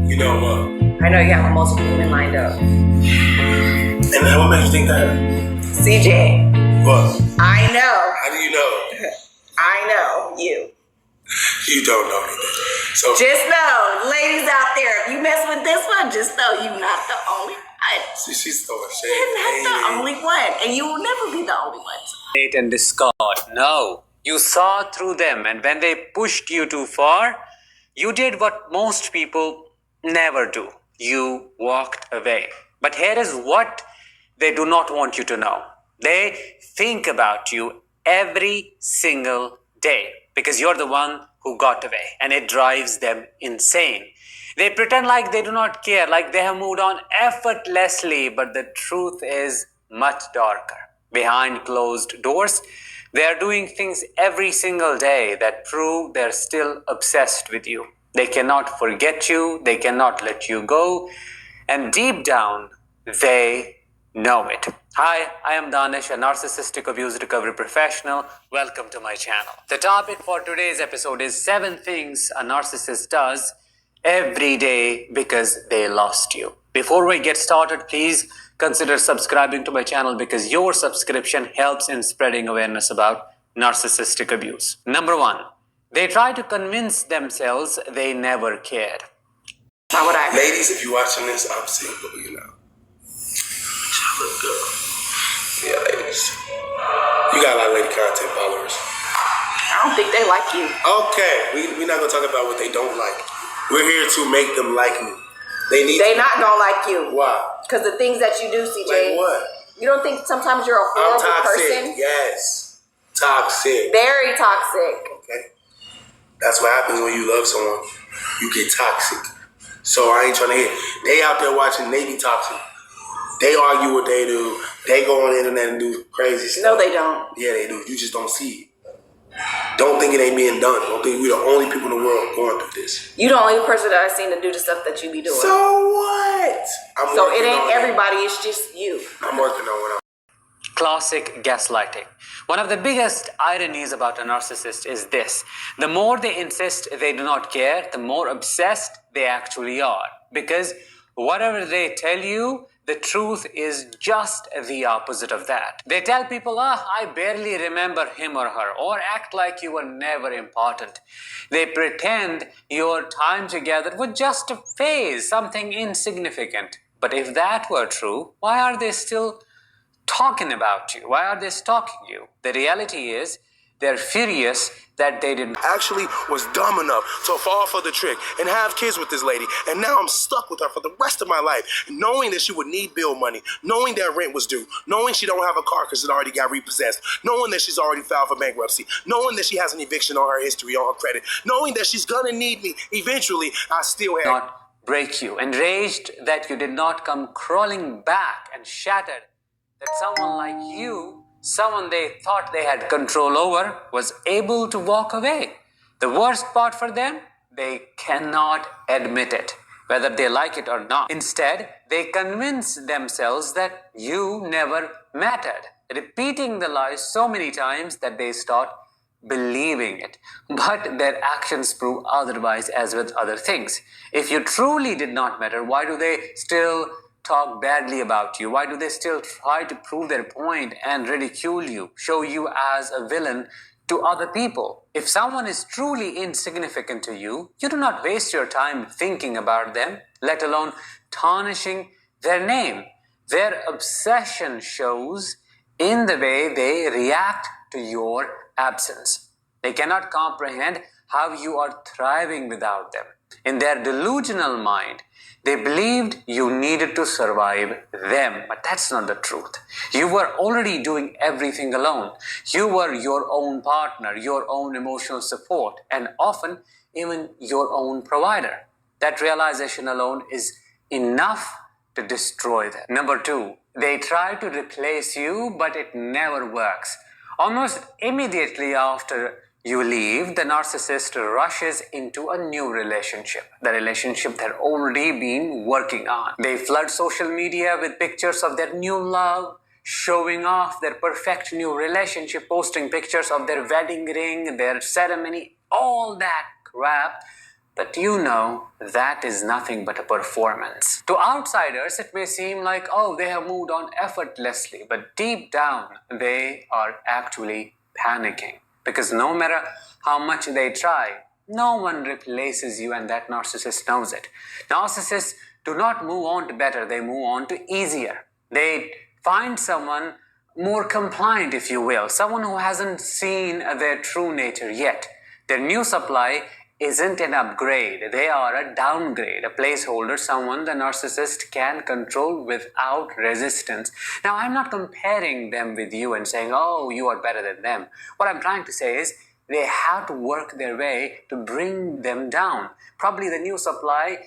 You know what? I know you have multiple women lined up. And what makes you think that? CJ. What? I know. How do you know? I know you. You don't know anything. So just know, ladies out there, if you mess with this one, just know you're not the only one. She's throwing shade. You're not the only one, and you will never be the only one. Hate and discord. No. You saw through them, and when they pushed you too far, you did what most people never do. You walked away. But here is what they do not want you to know. They think about you every single day because you're the one who got away, and it drives them insane. They pretend like they do not care, like they have moved on effortlessly, but the truth is much darker. Behind closed doors, they are doing things every single day that prove they're still obsessed with you. They cannot forget you, they cannot let you go, and deep down, they know it. Hi, I am Danish, a narcissistic abuse recovery professional. Welcome to my channel. The topic for today's episode is 7 things a narcissist does every day because they lost you. Before we get started, please consider subscribing to my channel because your subscription helps in spreading awareness about narcissistic abuse. Number 1, they try to convince themselves they never cared. How would I? ladies, if you're watching this, I'm single, you know. Y'all look good. Yeah, ladies. You got a lot of lady content followers. I don't think they like you. Okay, we're not gonna talk about what they don't like. We're here to make them like me. They not gonna like you. Why? Because the things that you do, CJ. Like what? You don't think sometimes you're a I'm horrible toxic. person? Yes. Toxic. Very toxic. Okay. That's what happens when you love someone. You get toxic. So I ain't trying to hear. They out there watching, they be toxic. They argue what they do. They go on the internet and do crazy stuff. No, they don't. Yeah, they do. You just don't see it. Don't think it ain't being done. Don't think we're the only people in the world going through this. You the only person that I've seen to do the stuff that you be doing. So what? So it ain't everybody, it's just you. I'm working on what I'm. Classic gaslighting. One of the biggest ironies about a narcissist is this. The more they insist they do not care, the more obsessed they actually are. Because whatever they tell you, the truth is just the opposite of that. They tell people, I barely remember him or her, or act like you were never important. They pretend your time together was just a phase, something insignificant. But if that were true, why are they still talking about you? Why are they stalking you? The reality is, they're furious that they didn't Actually was dumb enough to fall for the trick and have kids with this lady. And now I'm stuck with her for the rest of my life. Knowing that she would need bill money. Knowing that rent was due. Knowing she don't have a car because it already got repossessed. Knowing that she's already filed for bankruptcy. Knowing that she has an eviction on her history, on her credit. Knowing that she's gonna need me eventually, I still have... not break you. Enraged that you did not come crawling back, and shattered that someone like you, someone they thought they had control over, was able to walk away. The worst part for them, they cannot admit it, whether they like it or not. Instead, they convince themselves that you never mattered, repeating the lie so many times that they start believing it. But their actions prove otherwise, as with other things. If you truly did not matter, why do they still talk badly about you? Why do they still try to prove their point and ridicule you, show you as a villain to other people? If someone is truly insignificant to you, you do not waste your time thinking about them, let alone tarnishing their name. Their obsession shows in the way they react to your absence. They cannot comprehend how you are thriving without them. In their delusional mind, they believed you needed to survive them, but that's not the truth. You were already doing everything alone. You were your own partner, your own emotional support, and often even your own provider. That realization alone is enough to destroy them. Number 2, they try to replace you, but it never works. Almost immediately after you leave, the narcissist rushes into a new relationship, the relationship they've already been working on. They flood social media with pictures of their new love, showing off their perfect new relationship, posting pictures of their wedding ring, their ceremony, all that crap. But you know that is nothing but a performance. To outsiders, it may seem like, oh, they have moved on effortlessly, but deep down, they are actually panicking. Because no matter how much they try, no one replaces you, and that narcissist knows it. Narcissists do not move on to better, they move on to easier. They find someone more compliant, if you will, someone who hasn't seen their true nature yet. Their new supply isn't an upgrade, they are a downgrade, a placeholder, someone the narcissist can control without resistance. Now, I'm not comparing them with you and saying, oh, you are better than them. What I'm trying to say is, they have to work their way to bring them down. Probably the new supply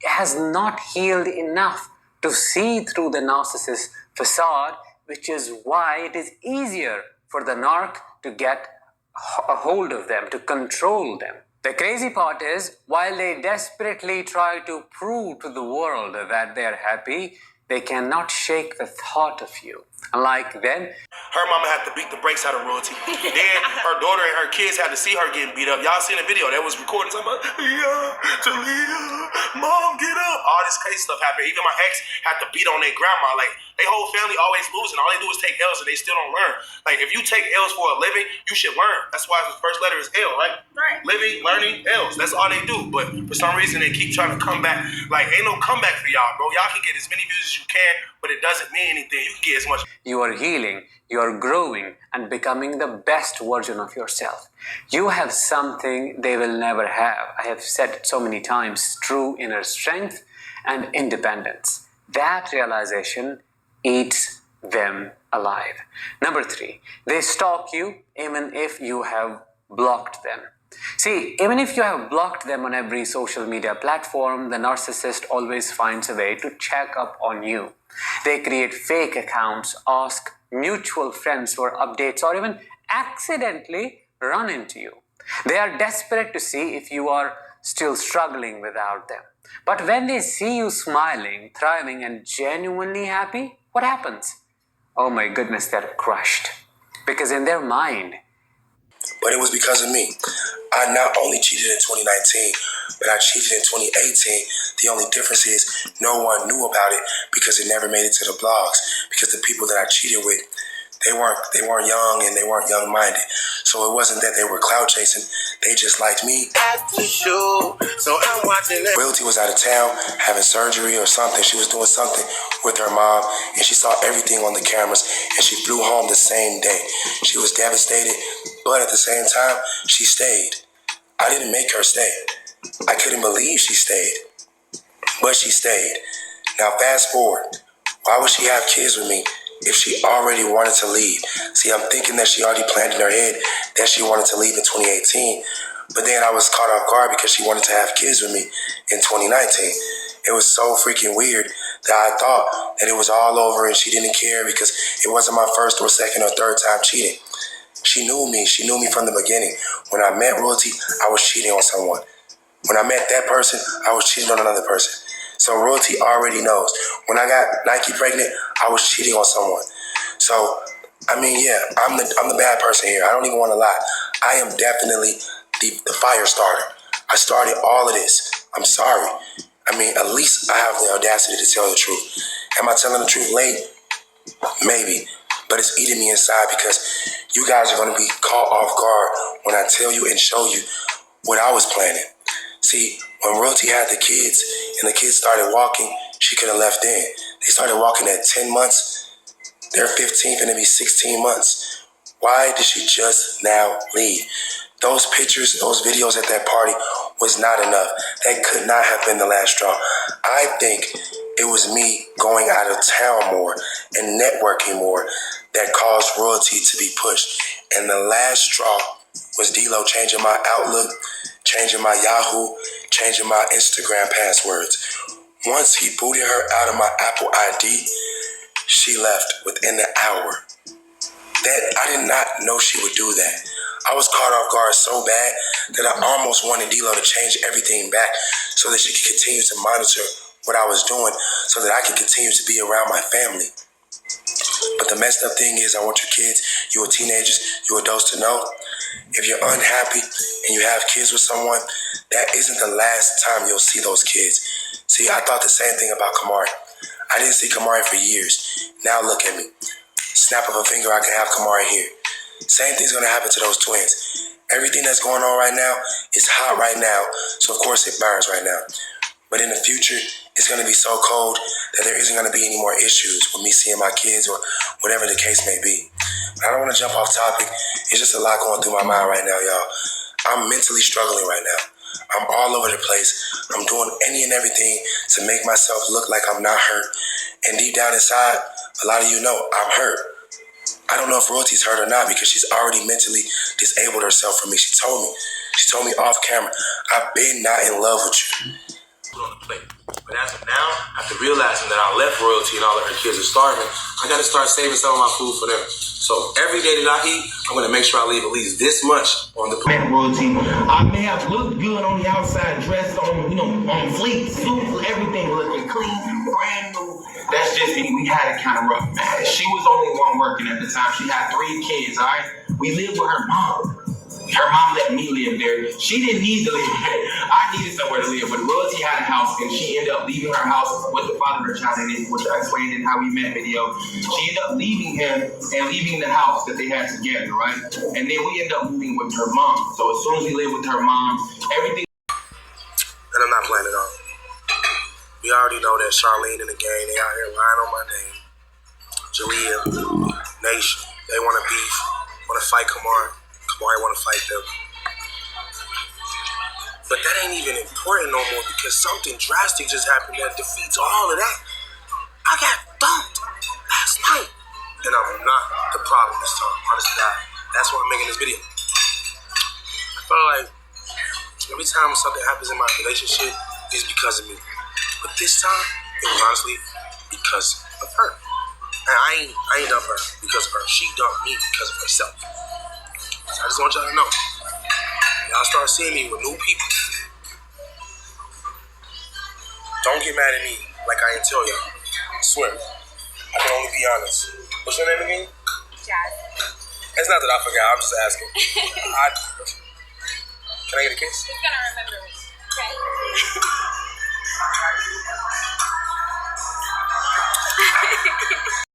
has not healed enough to see through the narcissist's facade, which is why it is easier for the narc to get a hold of them, to control them. The crazy part is, while they desperately try to prove to the world that they're happy, they cannot shake the thought of you. Unlike then, Her mama had to beat the brakes out of Royalty. Then her daughter and her kids had to see her getting beat up. Y'all seen the video that was recorded? Talking about, Talia, mom, get up. All this crazy stuff happened. Even my ex had to beat on their grandma. Like, they whole family always losing. All they do is take L's and they still don't learn. Like, if you take L's for a living, you should learn. That's why the first letter is L, right? Right. Living, learning, L's. That's all they do. But for some reason, they keep trying to come back. Like, ain't no comeback for y'all, bro. Y'all can get as many views as you can, but it doesn't mean anything. You can get as much. you are healing, you are growing and becoming the best version of yourself. You have something they will never have. I have said it so many times, true inner strength and independence. That realization eats them alive. Number 3, they stalk you even if you have blocked them. See, even if you have blocked them on every social media platform, the narcissist always finds a way to check up on you. They create fake accounts, ask mutual friends for updates, or even accidentally run into you. They are desperate to see if you are still struggling without them. But when they see you smiling, thriving, and genuinely happy, what happens? Oh my goodness, they're crushed. Because in their mind, But it was because of me. I not only cheated in 2019, but I cheated in 2018. The only difference is no one knew about it because it never made it to the blogs. Because the people that I cheated with, they weren't young and they weren't young-minded. So it wasn't that they were clout chasing. They just liked me. So I'm watching that. Royalty was out of town having surgery or something. She was doing something with her mom, and she saw everything on the cameras, and she flew home the same day. She was devastated, but at the same time, she stayed. I didn't make her stay. I couldn't believe she stayed, but she stayed. Now fast forward. Why would she have kids with me if she already wanted to leave? See, I'm thinking that she already planned in her head that she wanted to leave in 2018, but then I was caught off guard because she wanted to have kids with me in 2019. It was so freaking weird that I thought that it was all over and she didn't care because it wasn't my first or second or third time cheating. She knew me. She knew me from the beginning. When I met Royalty, I was cheating on someone. When I met that person, I was cheating on another person. So Royalty already knows. When I got Nike pregnant, I was cheating on someone. So, I mean, yeah, I'm the bad person here. I don't even want to lie. I am definitely the fire starter. I started all of this. I'm sorry. I mean, at least I have the audacity to tell the truth. Am I telling the truth late? Maybe. But it's eating me inside because you guys are going to be caught off guard when I tell you and show you what I was planning. See, when Royalty had the kids and the kids started walking, she could have left then. They started walking at 10 months. They're 15 and to be 16 months. Why did she just now leave? Those pictures, those videos at that party was not enough. That could not have been the last straw. I think it was me going out of town more and networking more that caused Royalty to be pushed. And the last straw was D-Lo changing my Outlook, changing my Yahoo, changing my Instagram passwords. Once he booted her out of my Apple ID, she left within an hour. That I did not know she would do that. I was caught off guard so bad that I almost wanted D-Lo to change everything back so that she could continue to monitor what I was doing so that I could continue to be around my family. But the messed up thing is I want your kids, you teenagers, you adults to know, if you're unhappy and you have kids with someone, that isn't the last time you'll see those kids. See, I thought the same thing about Kamari. I didn't see Kamari for years. Now look at me. Snap of a finger, I can have Kamari here. Same thing's gonna happen to those twins. Everything that's going on right now is hot right now, so of course it burns right now. But in the future, it's gonna be so cold that there isn't gonna be any more issues with me seeing my kids or whatever the case may be. But I don't wanna jump off topic. It's just a lot going through my mind right now, y'all. I'm mentally struggling right now. I'm all over the place. I'm doing any and everything to make myself look like I'm not hurt. And deep down inside, a lot of you know I'm hurt. I don't know if Royalty's hurt or not because she's already mentally disabled herself from me. She told me off camera, I've been not in love with you. On the plate. But as of now, after realizing that I left Royalty and all of her kids are starving, I gotta start saving some of my food for them. So every day that I eat, I'm gonna make sure I leave at least this much on the plate. Royalty, I may have looked good on the outside, dressed on, on fleek, suits, everything looking clean, brand new. That's just it. We had it kind of rough, man. She was only one working at the time. She had 3 kids, all right? We lived with her mom. Her mom let me live there. She didn't need to live there. I needed somewhere to live, but Royalty had a house, and she ended up leaving her house with the father of her child in it, which I explained in How We Met video. She ended up leaving him and leaving the house that they had together, right? And then we ended up moving with her mom. So as soon as we lived with her mom, everything. And I'm not playing it off. We already know that Charlene and the gang, they out here lying on my name. Jalea, Nation, they want to beef, want to fight Kamari. Kamari want to fight them. But that ain't even important no more because something drastic just happened that defeats all of that. I got dumped last night. And I'm not the problem this time. Honestly, that's why I'm making this video. I felt like every time something happens in my relationship, it's because of me. But this time, it was honestly because of her. And I ain't dumped her because of her. She dumped me because of herself. So I just want y'all to know. Y'all start seeing me with new people. Don't get mad at me like I ain't tell y'all. I swear. I can only be honest. What's your name again? Jazz. It's not that I forgot. I'm just asking. Can I get a kiss? He's gonna remember me. Okay.